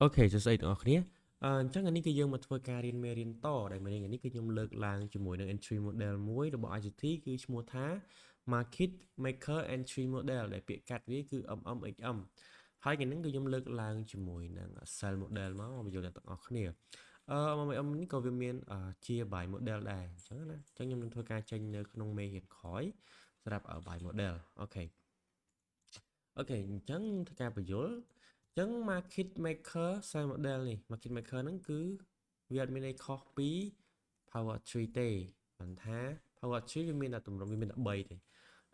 Ok,សួស្តីទាំងអស់គ្នាអញ្ចឹងអានេះគឺយើងមកធ្វើការរៀនមេរៀនតដែលមេរៀននេះគឺខ្ញុំលើកឡើងជាមួយនឹង entry model មួយរបស់ ICT គឺឈ្មោះថា Market Maker Entry Model ដែលពាក្យកាត់វាគឺ MMHM ហើយថ្ងៃនេះគឺខ្ញុំលើកឡើងជាមួយនឹង Cell Model មកបញ្យល់ទាំងអស់គ្នាMMHM នេះក៏វាមានជា by model ដែរអញ្ចឹងណាអញ្ចឹងខ្ញុំនឹងធ្វើការចេញនៅក្នុងមេរៀនក្រោយសម្រាប់ by model អូខេអញ្ចឹងធ្វើការបញ្យល់អញ្ចឹង market maker size model នេះ market maker ហ្នឹងគឺវាអត់មានអីខុសពី power tree ទេមិនថា power tree វាមានតែទម្រង់វាមានតែ3ទេ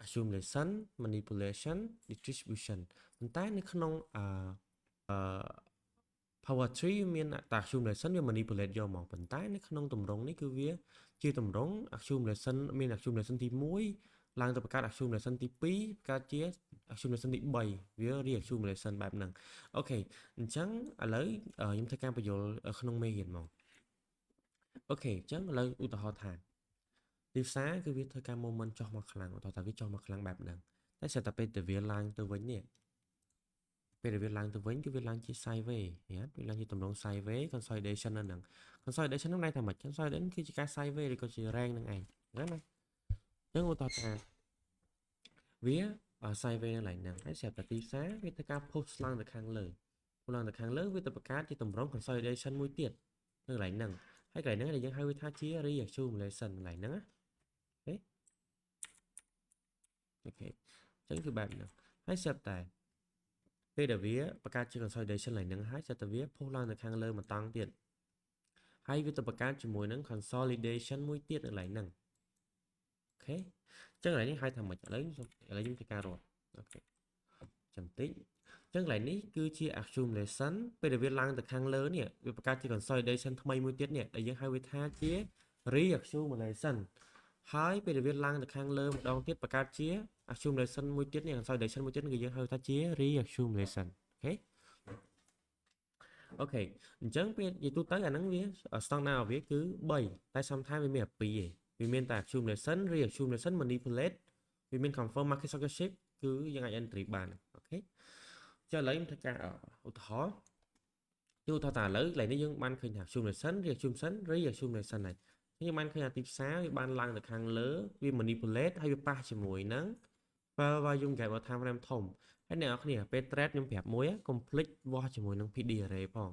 accumulation manipulation distribution ប៉ុន្តែនៅក្នុងpower tree វាមានតែ accumulation វា manipulate យកមកប៉ុន្តែនៅក្នុងទម្រង់នេះគឺវាជាទម្រង់ accumulation មាន accumulation ទី1ឡើងទៅបង្កើត accumulation ទី2បង្កើតជា accumulation ទី3វា re-accumulation បែបហ្នឹងអូខេអញ្ចឹងឥឡូវខ្ញុំធ្វើការបញ្យល់ក្នុងមេរៀនមកអូខេអញ្ចឹងឥឡូវឧទាហរណ៍ថាទីផ្សារគឺវាធ្វើការ moment ចុះមកខ្លាំងឧទាហរណ៍ថាវាចុះមកខ្លាំងបែបហ្នឹងតែស្រាប់តែពេលតែវាឡើងទៅវិញនេះពេលដែលវាឡើងទៅវិញគឺវាឡើងជា sideways ណាវាឡើងជាទម្រង់ sideways consolidation នៅហ្នឹង consolidation ហ្នឹងន័យថាម៉េច consolidation គឺជាការ sideways ឬក៏ជា rank ហ្នឹងឯងណាអញ្ចឹងឧទាហរណ៍ថាវា sideways នៅកន្លែងហ្នឹងហើយស្រាប់តែទីផ្សារវាធ្វើការ push ឡើងទៅខាងលើឡើងទៅខាងលើវាទៅបង្កើតជាទម្រង់ consolidation មួយទៀតនៅកន្លែងហ្នឹងហើយកន្លែងហ្នឹងដែលយើងហៅវាថាជា re-accumulation កន្លែងហ្នឹងណាអូខេអញ្ចឹងគឺបែបហ្នឹងហើយស្រាប់តែពេលដែលវាបង្កើតជា consolidation ឡើងហ្នឹងហើយស្រាប់តែវាផុសឡើងទៅខាងលើមួយតង់ទៀតហើយវាទៅបង្កើតជាមួយនឹង consolidation មួយទៀតនៅកន្លែងហ្នឹងអូខេអញ្ចឹងកន្លែងនេះហៅថាម៉េចឥឡូវខ្ញុំធ្វើការរត់អូខេចាំតិចអញ្ចឹងកន្លែងនេះគឺជា accumulation ពេលដែលវាឡើងទៅខាងលើនេះវាបង្កើតជា consolidation ថ្មីមួយទៀតនេះដែលយើងហៅវាថាជា re-accumulation ហើយពេលដែលវាឡើងទៅខាងលើម្ដងទៀតបង្កើតជា accumulation មួយទៀតនេះ consolidation មួយទៀតគឺយើងហៅថាជា re-accumulation អូខេអញ្ចឹងពេលនិយាយទូទៅអាហ្នឹងវា standard របស់វាគឺ3តែ sometimes វាមានតែ2ឯងវាមានតែ accumulation re-accumulation manipulate វាមាន confirm market structure shift គឺយើងអាច entry បានអូខេចុះឥឡូវខ្ញុំធ្វើការឧទាហរណ៍យូរថាតើឥឡូវកន្លែងនេះយើងបានឃើញថា accumulation re-accumulation ហើយយើងបានឃើញថាទីផ្សារវាបានឡើងទៅខាងលើវា manipulate ហើយវាប៉ះជាមួយនឹង fair value gap របស់ time frame ធំហើយអ្នកនរគ្នាពេល trade ខ្ញុំប្រាប់មួយកុំភ្លេចវាស់ជាមួយនឹង PD array ផង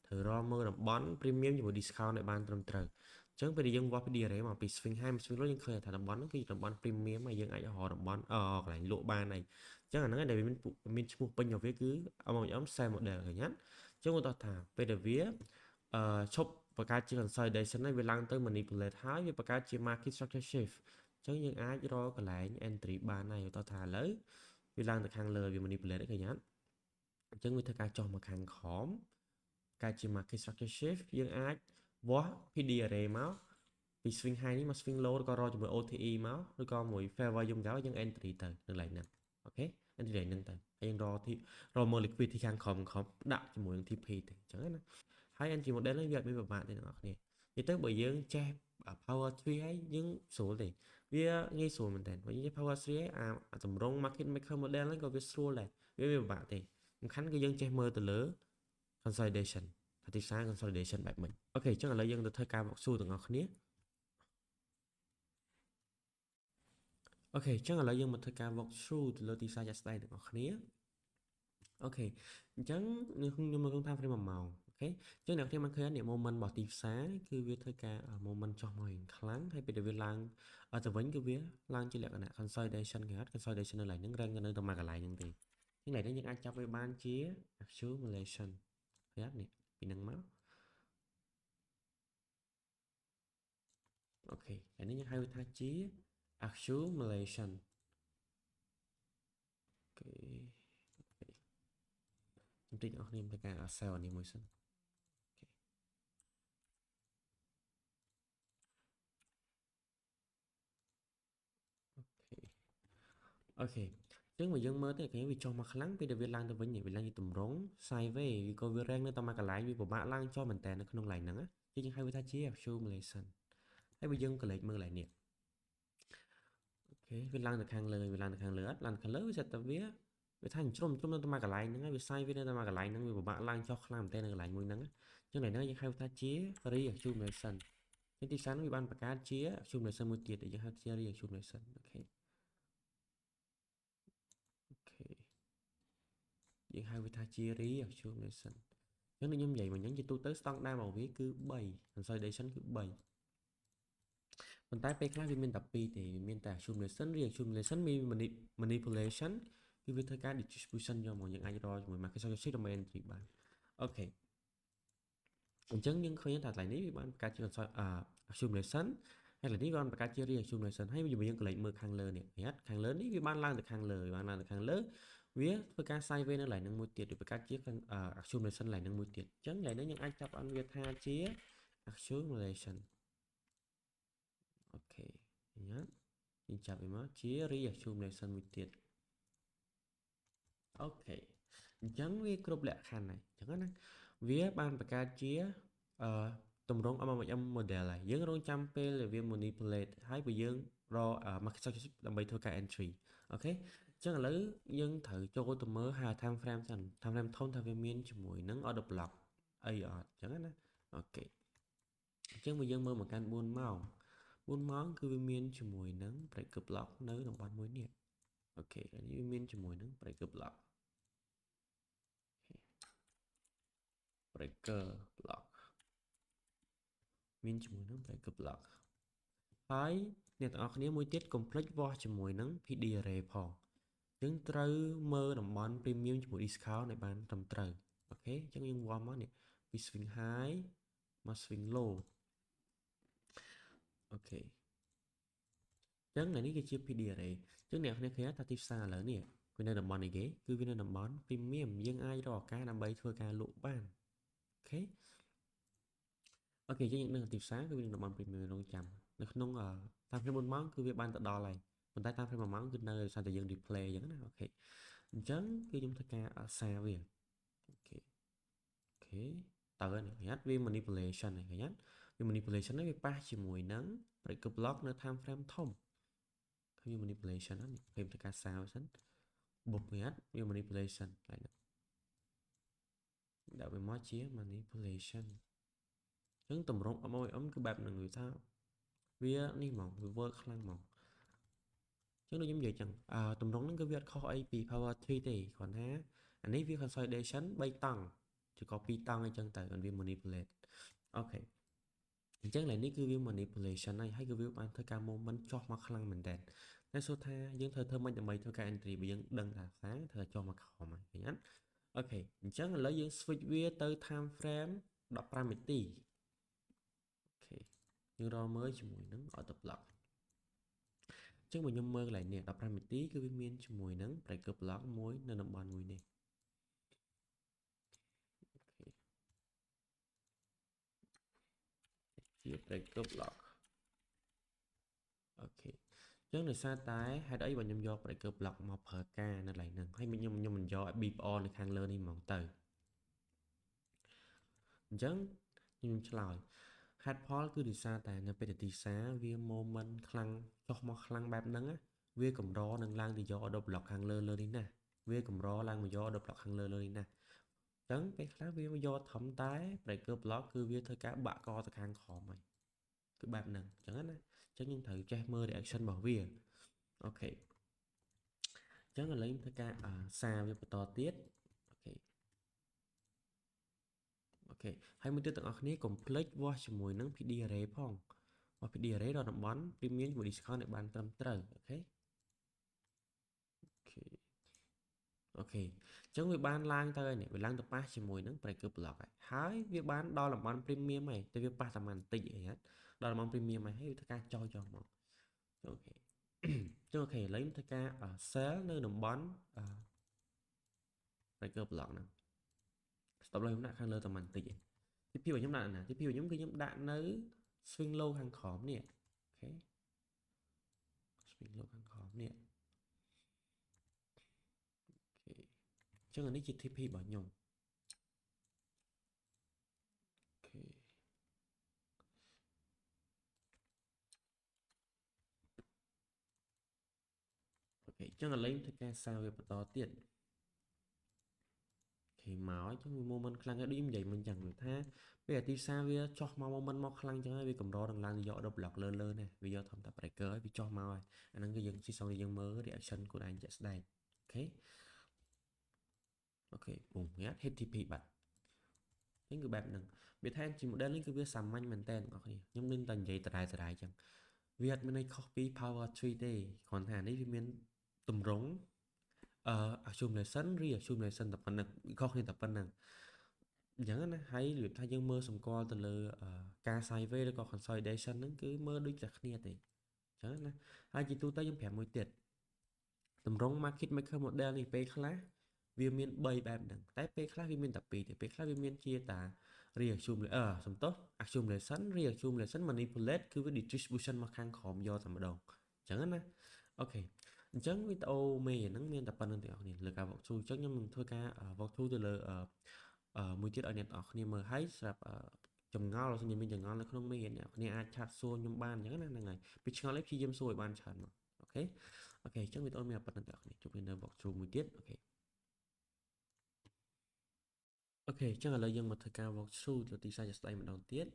ត្រូវរកមើលតំបន់ premium ជាមួយ discount ឲ្យបានត្រឹមត្រូវអញ្ចឹងពេលដែលយើងវាស់ PD array មកពី swing high swing low យើងឃើញថាតំបន់ហ្នឹងគឺតំបន់ premium ហើយយើងអាចរកតំបន់កន្លែងលក់បានហើយអញ្ចឹងអាហ្នឹងដែលមានឈ្មោះពេញរបស់វាគឺ MMM sell model ឃើញទេអញ្ចឹងឧទាហរណ៍ថាពេលដែលវាឈប់បង្កើតជា consolidation ហើយវាឡើងទៅ manipulate ហើយវាបង្កើតជា market structure shift អញ្ចឹងយើងអាចរកកន្លែង entry បានហើយឧទាហរណ៍ថាឥឡូវវាឡើងទៅខាងលើវា manipulate ឃើញទេអញ្ចឹងវាធ្វើការចុះមកខាងក្រោមកើតជា market structure shift យើងអាចវាស់ PD array មកពី swing high នេះមក swing low ឬក៏រកជាមួយ OTE មកឬក៏មួយ fair value យើង entry ទៅនៅកន្លែងហ្នឹងអូខេ entry ហ្នឹងទៅហើយយើងរកមើល liquidity ខាងក្រោមដាក់ជាមួយនឹង TP ទៅអញ្ចឹងណាហើយ entry model នេះវាអត់មានប្រមាថទេអ្នកនរគ្នានិយាយទៅបើយើងចេះ power tree ហើយយើងស្រួលទេវាងាយស្រួលមែនតើបើយើងចេះ power tree ហើយអាតម្រង់ market maker model ហ្នឹងក៏វាស្រួលដែរវាមានប្រមាថទេសំខាន់គឺយើងចេះមើលទៅលើ consolidation ថាទីផ្សារ consolidation បែបម៉េចអូខេអញ្ចឹងឥឡូវយើងទៅធ្វើការ walkthrough ទាំងអស់គ្នាអូខេអញ្ចឹងឥឡូវយើងមកធ្វើការ walkthrough ទៅលើទីផ្សារជាក់ស្ដែងទាំងអស់គ្នាអូខេអញ្ចឹងខ្ញុំនៅក្នុង time frame 1 ម៉ោងអូខេអញ្ចឹងអ្នកគ្នាបានឃើញ moment របស់ទីផ្សារគឺវាធ្វើការ moment ចុះមករៀងខ្លាំងហើយពេលដែលវាឡើងទៅវិញគឺវាឡើងជាលក្ខណៈ consolidation គេហៅ consolidation នៅកន្លែងហ្នឹង rank នៅតែមកកន្លែងហ្នឹងទេកន្លែងនេះយើងអាចចាប់វាបានជា accumulation ឃើញនេះពីហ្នឹងមកអូខេអានេះយើងហៅថាជា accumulation អូខេខ្ញុំតិចអស់គ្នាទៅការ sell នេះមួយសិនអូខេអញ្ចឹងមកយើងមើលទៅគេវាចុះមកខ្លាំងពេលដែលវាឡើងទៅវិញវាឡើងជាទម្រង់ sideways វាក៏វា rank នៅតែមកកន្លែងវាពិបាកឡើងចុះមែនតើនៅក្នុងកន្លែងហ្នឹងយើងហៅវាថាជា accumulation ហើយបើយើងក៏លេចមើលកន្លែងនេះអូខេវាឡើងទៅខាងលើវាឡើងទៅខាងលើអត់ឡើងទៅខាងលើវាសិតតែវា វាថាជ្រុំនៅតែមកកន្លែងហ្នឹងហើយវាសាយវានៅតែមកកន្លែងហ្នឹងវាពិបាកឡើងចុះខ្លាំងមែនតើនៅកន្លែងមួយហ្នឹងចឹងឡើយហ្នឹងយើងហៅថាជា reaccumulation ចឹងទីផ្សារហ្នឹងវាបានបង្កើតជា accumulation មួយទៀតដែលយើងហៅជា reaccumulation អូខេយើងហៅវាថាជា reaccumulation ចឹងខ្ញុំនិយាយមកអញ្ចឹងជាទូទៅ stock ដើមរបស់វាគឺ3 consolidation គឺ3ប៉ុន្តែពេលខ្លះវាមានតែ2ទេវាមានតែ accumulation reaccumulation មាន manipulation គឺវាធ្វើការ distribution យកមកយើងអាចរកជាមួយ market strategy ដើម្បី entry បានអូខេអញ្ចឹងយើងឃើញថាកន្លែងនេះវាបានបង្កើតជា accumulation ហើយកន្លែងនេះវាបានបង្កើតជា reaccumulation ហើយយើងក៏លេខមើលខាងលើនេះខាងលើនេះវាបានឡើងទៅខាងលើវាធ្វើការ sideways នៅកន្លែងហ្នឹងមួយទៀតវាបង្កើតជា accumulation កន្លែងហ្នឹងមួយទៀតអញ្ចឹងកន្លែងនេះយើងអាចចាប់បានវាថាជា accumulation អូខេយើងចាប់វាមកជា reaccumulation មួយទៀតអូខេអញ្ចឹងវាគ្រប់លក្ខខណ្ឌហើយអញ្ចឹងណាវាបានបង្កើតជាតម្រង MMM model ហើយយើងរងចាំពេលដែលវា manipulate ហើយបើយើងរក market strategy ដើម្បីធ្វើការ entry អូខេអញ្ចឹងឥឡូវយើងត្រូវចូលទៅមើល time frame សិន time frame ធំថាវាមានជាមួយនឹង order block អីអត់អញ្ចឹងណាអូខេអញ្ចឹងបើយើងមើលមកកាន់4ម៉ោងគឺវាមានជាមួយនឹង breaker block នៅតំបន់មួយនេះអូខេនេះវាមានជាមួយនឹង breaker block block មានជាមួយនឹង breaker block ហើយអ្នកទាំងអស់គ្នាមួយទៀតកុំភ្លេចវាស់ជាមួយនឹង PD array ផងយើងត្រូវមើលតំបន់ premium ជាមួយ discount ឲ្យបានត្រឹមត្រូវអូខេអញ្ចឹងយើងវាស់មកនេះពី swing high មក swing low អូខេអញ្ចឹងនេះគឺជា PD array អញ្ចឹងអ្នកគ្នាឃើញថាទីផ្សារឥឡូវនេះវានៅតំបន់នេះគេគឺវានៅតំបន់ premium យើងអាចរកឱកាសដើម្បីធ្វើការលក់បានអូខេអូខេយើងនឹងទីផ្សារគឺវានៅតំបន់ premium រងចាំនៅក្នុងតាមframe 4ម៉ោងគឺវាបានទៅដល់ហើយប៉ុន្តែតាម frame 1ម៉ោងគឺនៅសារតែយើង replay អញ្ចឹងណាអូខេអញ្ចឹងគឺខ្ញុំធ្វើការសារវាអូខេតើនេះញ៉ាត់វា manipulation ហ្នឹងញ៉ាត់វា manipulation ហ្នឹងវាប៉ះជាមួយនឹង breaker block នៅ time frame ធំគឺ manipulation ហ្នឹងខ្ញុំធ្វើការសារសិនបុកញ៉ាត់វា manipulation ហើយដាក់វាមកជា manipulation អញ្ចឹងតម្រង MOM គឺបែបហ្នឹងវាថាវានេះហ្មងវា work ខ្លាំងហ្មងអញ្ចឹងដូចខ្ញុំនិយាយចឹងតម្រងហ្នឹងគឺវាអត់ខុសអីពី power 3ទេគ្រាន់ថាអានេះវា consolidation 3តង់ឬក៏2តង់អីចឹងទៅវា manipulate អូខេអញ្ចឹងឡើយនេះគឺវា manipulation ហើយគឺវាបានធ្វើការ moment ចុះមកខ្លាំងមែនតើតែសួរថាយើងត្រូវធ្វើម៉េចដើម្បីធ្វើការ entry បើយើងដឹងថាត្រូវចុះមកក្រោមហើយឃើញអត់អូខេអញ្ចឹងឥឡូវយើង switch វាទៅ time frame 15នាទីអូខេយើងរកមើលជាមួយនឹង order block អញ្ចឹងបើខ្ញុំមើលកន្លែងនេះ15នាទីគឺវាមានជាមួយនឹង breaker block មួយនៅតំបន់មួយនេះជា breaker block អូខេអញ្ចឹងដោយសារតែហេតុអីបើខ្ញុំយក breaker block មកប្រើការនៅកន្លែងហ្នឹងហើយខ្ញុំមិនយក BPR នៅខាងលើនេះហ្មងទៅអញ្ចឹងខ្ញុំឆ្លើយហេតុផលគឺដោយសារតែនៅពេលទីផ្សារវា moment ខ្លាំងចុះមកខ្លាំងបែបហ្នឹងវាកម្រនឹងឡើងទៅយក order block ខាងលើនេះណាវាកម្រឡើងមកយក order block ខាងលើនេះណាអញ្ចឹងពេលខ្លះវាមកយកធំតែ breaker block គឺវាធ្វើការបាក់កទៅខាងក្រោមហើយគឺបែបហ្នឹងអញ្ចឹងណាអញ្ចឹងយើងត្រូវចេះមើល reaction របស់វាអូខេអញ្ចឹងឥឡូវខ្ញុំធ្វើការសារវាបន្តទៀតអូខេហើយមួយទៀតទាំងអស់គ្នាកុំភ្លេចវាស់ជាមួយនឹង PD array ផងវាស់ PD array ដល់តំបន់ premium ជាមួយ discount ឲ្យបានត្រឹមត្រូវអូខេអូខេអញ្ចឹងវាបានឡើងទៅហើយនេះវាឡើងទៅប៉ះជាមួយនឹង breaker block ហើយវាបានដល់តំបន់ premium ហើយតែវាប៉ះតែបន្តិចអីហ្នឹងដល់តំបន់ premium ហើយវាធ្វើការចោលមកអូខេចុះអូខេឥឡូវធ្វើការ sell នៅតំបន់ breaker block ហ្នឹង stop loss ខ្ញុំដាក់ខាងលើតែបន្តិចឯងទីពីខ្ញុំដាក់ណាទីពីខ្ញុំគឺខ្ញុំដាក់នៅ swing low ខាងក្រោមនេះអូខេ swing low ខាងក្រោមនេះអូខេអញ្ចឹងអានេះជា TP របស់ខ្ញុំអូខេអូខេអញ្ចឹងឥឡូវធ្វើការសារវាបន្តទៀត máu chứ moment khăn cái đêm vậy mình chẳng được tha bây giờ thì sao bây giờ cho mau moment mau khăn chẳng ai vì cầm đó đằng lan dọ độc lọt lơ lơ này bây giờ thông tập breaker vì cho mau rồi anh đang cái dân chỉ sau này dân mơ reaction của anh just đây ok ok bùng nhát HTTP bạn những người bạn đừng biết thay chỉ một đơn lên cái việc sắm manh mình tên có gì nhưng nên tần giấy tờ đài chẳng Việt bên này copy power 3D còn hàng đấy vì miền tùm rống accumulation re-accumulation tập phần năng khó khi tập phần năng chẳng hạn hay luyện thay dân mơ sầm co từ lơ ca sai về có consolidation nó cứ mơ đôi chặt nia thì chẳng hạn hay chỉ tu tới dân phèm mối tiệt tùm rống market maker model này pe class vì miền bayបែបហ្នឹងតែពេលខ្លះវាមានតែពីរទេពេលខ្លះវាមានជាតា reaccumulate សំទោស accumulation reaccumulation manipulate គឺវា distribution មកខាងក្រោមយកតែម្ដងអញ្ចឹងណាអូខេអញ្ចឹងវីដេអូមេហ្នឹងមានតែប៉ុណ្្នឹងទេអ្នកនរលើការ walkthrough អញ្ចឹងខ្ញុំនឹងធ្វើការ walkthrough ទៅលើមួយទៀតឲ្យអ្នកនរគ្នាមើលឲ្យសម្រាប់ចម្ងល់បើមានចម្ងល់នៅក្នុងមេអ្នកគ្នាអាចឆាតសួរខ្ញុំបានអញ្ចឹងណាហ្នឹងហើយពីឆ្ងល់នេះព្យាយាមសួរឲ្យបានច្រើនមកអូខេអូខេអញ្ចឹងវីដេអូមានប៉ុណ្្នឹងទេអ្នកគ្នាជួបគ្នានៅ walkthrough មួយទៀតអូខេអូខេអញ្ចឹងឥឡូវយើងមកធ្វើការ walk through ទៅទីផ្សារជាក់ស្ដែងម្ដងទៀត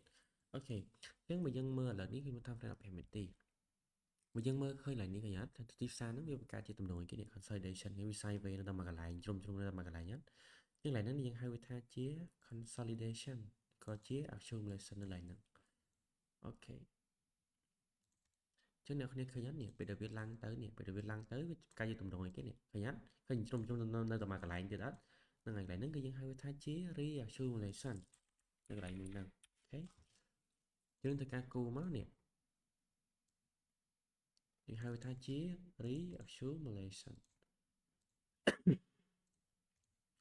អូខេអញ្ចឹងបើយើងមើលឥឡូវនេះគឺមកធ្វើ frame 5នាទីបើយើងមើលឃើញឡើយនេះក៏យ៉ាងថាទីផ្សារហ្នឹងវាបង្កើតជាទំនងគេនេះ consolidation វា sideways នៅតាមមួយកន្លែងជ្រុំនៅតាមមួយកន្លែងហ្នឹងអញ្ចឹងឡើយហ្នឹងយើងហៅវាថាជា consolidation ក៏ជា accumulation នៅឡើយហ្នឹងអូខេចឹងអ្នកគ្នាឃើញនេះពេលដែលវាឡើងទៅនេះពេលដែលវាឡើងទៅវាកាយជាទំនងអីគេនេះឃើញឃើញជ្រុំនៅតាមមួយកន្លែងទៀតអត់ហ្នឹងហើយកន្លែងហ្នឹងគឺយើងហៅវាថាជា reaccumulation នៅកន្លែងមួយហ្នឹងអូខេយើងធ្វើការគូមកនេះយើងហៅថាជា reaccumulation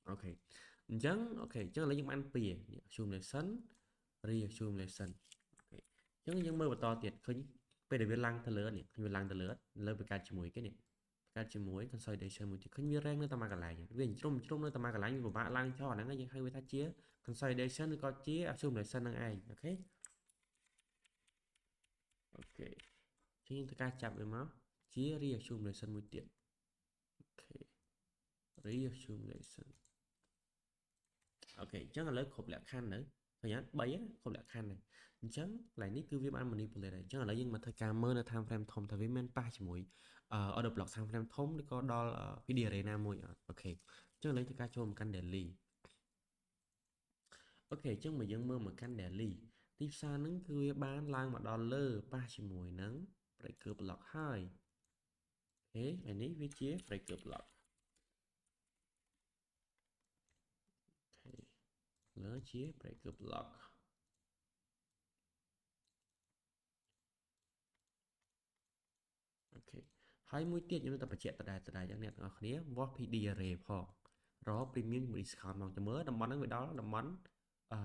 អូខេអញ្ចឹងអូខេអញ្ចឹងឥឡូវយើងបានពីរ accumulation reaccumulation អូខេអញ្ចឹងយើងមើលបន្តទៀតឃើញពេលដែលវាឡើងទៅលើនេះឃើញវាឡើងទៅលើបង្កើតជាមួយគេនេះបង្កើតជាមួយ consolidation មួយទៀតឃើញវា rank នៅតាមមួយកន្លែងវាជ្រុំនៅតាមមួយកន្លែងវាពិបាកឡើងចុះអាហ្នឹងយើងហៅវាថាជា consolidation ឬក៏ជា accumulation ហ្នឹងឯងអូខេអូខេជាងធ្វើការចាប់វាមកជា reaccumulation មួយទៀតអូខេ reaccumulation អូខេអញ្ចឹងឥឡូវគ្រប់លក្ខខណ្ឌនៅឃើញអត់3ណាគ្រប់លក្ខខណ្ឌហើយអញ្ចឹងកន្លែងនេះគឺវាបាន manipulate ហើយអញ្ចឹងឥឡូវយើងមកធ្វើការមើលនៅ time frame ធំថាវាមានប៉ះជាមួយ order block time frame ធំឬក៏ដល់ PD arena មួយអត់អូខេអញ្ចឹងឥឡូវធ្វើការចូលមកកាន់ daily អូខេអញ្ចឹងមកយើងមើលមកកាន់ daily ទីផ្សារហ្នឹងគឺវាបានឡើងមកដល់លើប៉ះជាមួយនឹង breaker block ហើយអូខេហើយនេះវាជា breaker block អូខេលើជា breaker block អូខេហើយមួយទៀតខ្ញុំនៅតែបញ្ជាក់ដដែលចឹងអ្នកទាំងអស់គ្នាវាស់ PD array ផងរក premium ជាមួយ discount មកចាំមើលតំបន់ហ្នឹងវាដល់តំបន់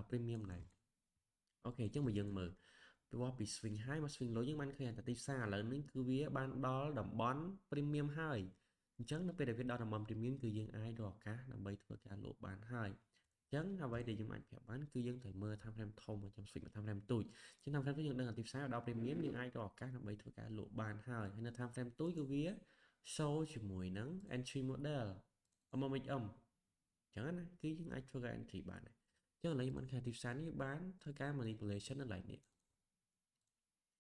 premium ដែរអូខេអញ្ចឹងមកយើងមើលវាស់ពី swing high មក swing low យើងបានឃើញថាទីផ្សារឥឡូវនេះគឺវាបានដល់តំបន់ premium ហើយអញ្ចឹងនៅពេលដែលវាដល់តំបន់ premium គឺយើងអាចរកឱកាសដើម្បីធ្វើការលក់បានហើយអញ្ចឹងអ្វីដែលយើងអាចប្រាប់បានគឺយើងត្រូវមើល time frame ធំចាំ swing time frame ទូចអញ្ចឹង time frame ទូចយើងដឹងថាទីផ្សារដល់ premium យើងអាចរកឱកាសដើម្បីធ្វើការលក់បានហើយនៅ time frame ទូចគឺវា show ជាមួយនឹង entry model MMHM អញ្ចឹងណាគឺយើងអាចធ្វើការ entry បានដែរអញ្ចឹងឥឡូវយើងបានឃើញទីផ្សារនេះបានធ្វើការ manipulation នៅឡើយនេះ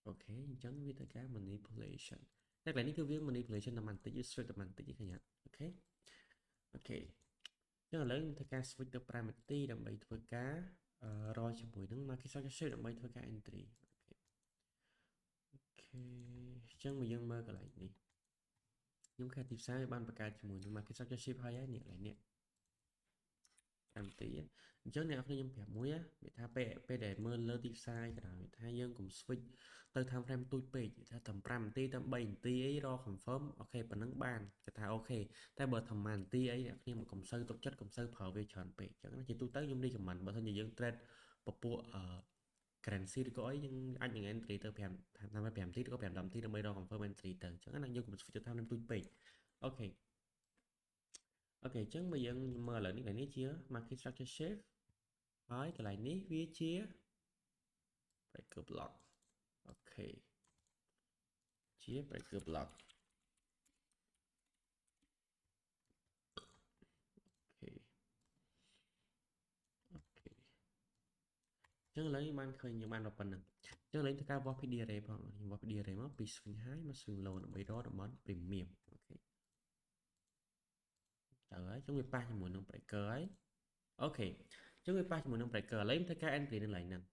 អូខេអញ្ចឹងវាធ្វើការ manipulation តែកន្លែងនេះគឺវា manipulation តែបន្តិចវា switch តែបន្តិចឃើញអត់អូខេអូខេអញ្ចឹងឥឡូវខ្ញុំធ្វើការ switch ទៅ5នាទីដើម្បីធ្វើការរកជាមួយនឹង market structure ដើម្បីធ្វើការ entry អូខេអញ្ចឹងមកយើងមើលកន្លែងនេះខ្ញុំឃើញទីផ្សារបានបង្កើតជាមួយនឹង market structure ហើយនេះកន្លែងនេះ5នាទីអញ្ចឹងអ្នកនរខ្ញុំប្រាប់មួយវាថាពេលដែលមើលលើទីផ្សារក៏ដោយវាថាយើងកុំ switch ទៅ time frame ទូចពេកថាតែ5នាទីតែ3នាទីអីរក confirm អូខេប៉ុណ្ណឹងបានគេថាអូខេតែបើថា1នាទីអីអ្នកខ្ញុំកុំសូវទុកចិត្តកុំសូវប្រើវាច្រើនពេកអញ្ចឹងជាទូទៅខ្ញុំ recommend បើមិនយើង trade ពពួកcurrency ឬក៏អីយើងអាចនឹង entry ទៅ5នាទីឬក៏5 10នាទីដើម្បីរក confirm entry ទៅអញ្ចឹងណាយើងកុំ switchទៅ time frame ទូចពេកអូខេអូខេអញ្ចឹងបើយើងមើលឥឡូវនេះជា market structure shape ហើយកន្លែងនេះវាជា breaker block អូខេជា breaker block អូខេ ចឹងឥឡូវបានឃើញយើងបានដល់ប៉ុណ្ណឹងចឹងឥឡូវធ្វើការវាស់ PD array ផងខ្ញុំវាស់ PD array មកពី swing high មក swing low ដើម្បីរកតំបន់ premium អូខេទៅហើយចឹងវាប៉ះជាមួយនឹង breaker ហើយអូខេចឹងវាប៉ះជាមួយនឹង breaker ឥឡូវធ្វើការ entry នៅកន្លែងហ្នឹង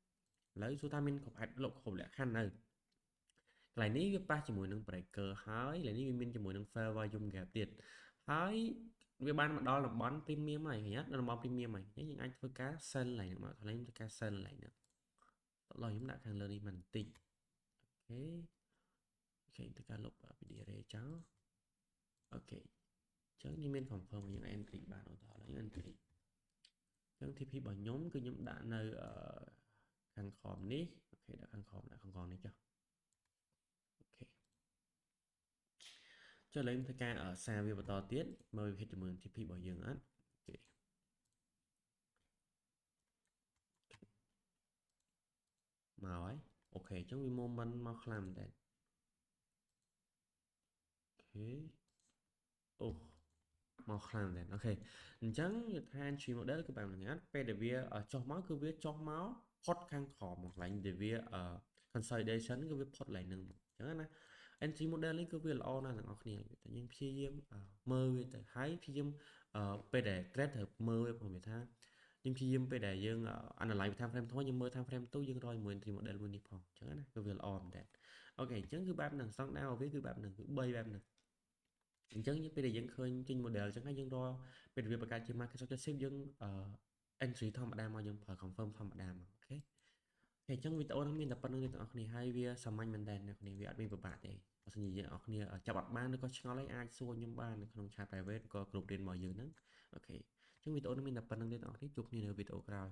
ឥឡូវសួរថាមានគ្រប់ហេតុលក្ខលក្ខខណ្ឌនៅកន្លែងនេះវាប៉ះជាមួយនឹង breaker ហើយកន្លែងនេះវាមានជាមួយនឹង fair volume gap ទៀតហើយវាបានមកដល់តំបន់ premium ហើយឃើញអត់ដល់តំបន់ premium ហើយយើងអាចធ្វើការ sell កន្លែងហ្នឹងមកកន្លែងធ្វើការ sell កន្លែងហ្នឹងតោះខ្ញុំដាក់ខាងលើនេះបន្តិចអូខេធ្វើការលុប PD array ចោលអូខេចឹងនេះមាន confirm យើង entry បានឧទាហរណ៍យើង entry ចឹង TP របស់ខ្ញុំគឺខ្ញុំដាក់នៅខាងក្រោមនេះអូខេដាក់ខាងក្រោមនេះចុះអូខេចុះឥឡូវខ្ញុំធ្វើការសារវាបន្តទៀតមើលវា hit ជាមួយនឹង TP របស់យើងអត់អូខេមកហើយអូខេចឹងវា moment មកខ្លាំងមែនតើអូខេអូមកខ្លាំងមែនអូខេអញ្ចឹងយថា entry model គឺបែបហ្នឹងពេលដែលវាចុះមកគឺវាចុះមកផុតខាងក្រោមមកកន្លែងដែលវា consolidation គឺវាផុតកន្លែងហ្នឹងអញ្ចឹងណា entry model នេះគឺវាល្អណាស់ទាំងអស់គ្នាតែយើងព្យាយាមមើលវាទៅហើយព្យាយាមពេលដែល trade ត្រូវមើលវាព្រោះវាថាយើងព្យាយាមពេលដែលយើង analyze time frame ធំយើងមើល time frame ទូយើងរយមួយ entry model មួយនេះផងអញ្ចឹងណាគឺវាល្អមែនតើអូខេអញ្ចឹងគឺបែបហ្នឹងស្តង់ដាររបស់វាគឺបែបហ្នឹងគឺ3បែបហ្នឹងអញ្ចឹងពេលដែលយើងឃើញចេញ model អញ្ចឹងហើយយើងរកពេលវាបង្កើតជា market successive យើងentry ធម្មតាមកយើងប្រើ confirm ធម្មតាមកអូខេអញ្ចឹងវីដេអូនេះមានតែប៉ុណ្្នឹងទេបងប្អូនគ្នាហើយវាសាមញ្ញមែនតើអ្នកគ្នាវាអត់មានពិបាកទេបើសិនជាអ្នកនរគ្នាចាប់អត់បានឬក៏ឆ្ងល់អីអាចសួរខ្ញុំបាននៅក្នុង chat private ក៏ group រៀនរបស់យើងហ្នឹងអូខេអញ្ចឹងវីដេអូនេះមានតែប៉ុណ្្នឹងទេបងប្អូនគ្នាជួបគ្នានៅវីដេអូក្រោយ